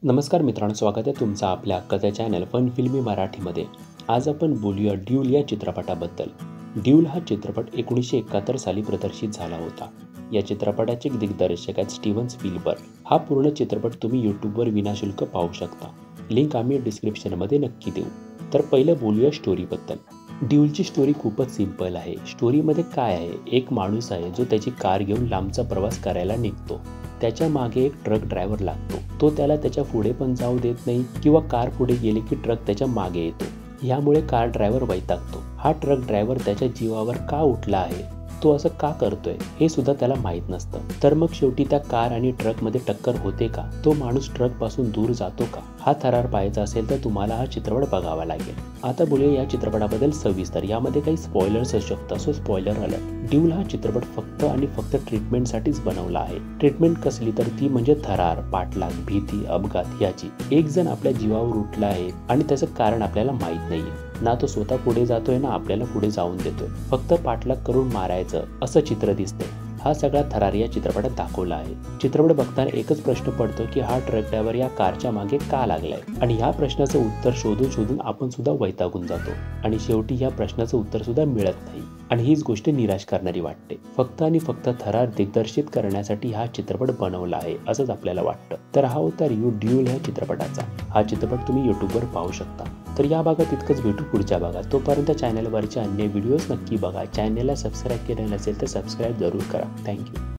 नमस्कार मित्रांनो, स्वागत आहे तुमचं आपल्या हक्काच्या चॅनल फन फिल्मी मराठीमध्ये। आज आपण बोलूया ड्यूल या चित्रपटाबद्दल। ड्यूल हा चित्रपट 1971 साली प्रदर्शित झाला होता। या चित्रपटाचे दिग्दर्शक आहेत स्टीवन स्पीलबर्ग। हा पूर्ण चित्रपट तुम्ही यूट्यूबवर विनाशुल्क पाहू शकता। लिंक आम्ही डिस्क्रिप्शनमध्ये नक्की देऊ। तर पहिलं बोलूया स्टोरीबद्दल। ड्यूलची स्टोरी खूपच सिंपल आहे। स्टोरीमध्ये काय आहे, एक माणूस आहे जो त्याची कार घेऊन लांबचा प्रवास करायला निघतो। त्याच्या मागे एक ट्रक ड्रायव्हर लागतो। तो त्याला त्याच्या पुढे पण जाऊ देत नाही किंवा कार पुढे गेली की ट्रक त्याच्या मागे येतो। यामुळे कार ड्रायव्हर वैतागतो। हा ट्रक ड्रायव्हर त्याच्या जीवावर का उठला आहे, तो असं का करतोय हे सुद्धा त्याला माहीत नसतं। तर मग शेवटी त्या कार आणि ट्रकमध्ये टक्कर होते का, तो माणूस ट्रक पासून दूर जातो का, हा थरार पाहायचा असेल तर तुम्हाला हा चित्रपट बघावा लागेल। आता बोलूया या चित्रपटाबद्दल सविस्तर। यामध्ये काही स्पॉयलर्स असू शकतात, सो स्पॉयलर अलर्ट। ड्यूल हा चित्रपट फक्त आणि फक्त ट्रीटमेंटसाठीच बनवला आहे। ट्रीटमेंट कसली तर ती म्हणजे थरार, पाठलाग, भीती, अपघात याची। एक जण आपल्या जीवावर उठला आहे आणि त्याचं कारण आपल्याला माहीत नाहीये। ना तो स्वतः पुढे जातोय ना आपल्याला पुढे जाऊन देतोय, फक्त पाठलाग करून मारायचं असं चित्र दिसतंय। हा सगळा थरार या चित्रपटात दाखवला आहे। चित्रपट बघताना एकच प्रश्न पडतो की हा ट्रक ड्रायव्हर या कारच्या मागे का लागलाय, आणि या प्रश्नाचं उत्तर शोधून शोधून आपण सुद्धा वैतागून जातो आणि शेवटी या प्रश्नाचं उत्तर सुद्धा मिळत नाही आणि हीच गोष्ट निराश करणारी वाटते। फक्त आणि फक्त थरार दिग्दर्शित करण्यासाठी हा चित्रपट बनवला आहे असंच आपल्याला वाटतं। तर हा होता रिव्ह्यू ड्यूल या चित्रपटाचा। हा चित्रपट तुम्ही यूट्यूबवर पाहू शकता। तर या भागात इतकंच, भेटू पुढच्या भागात। तोपर्यंत चॅनलवरचे अन्य व्हिडिओज नक्की बघा। चॅनलला सबस्क्राईब केलं नसेल तर सबस्क्राईब जरूर करा। थँक्यू।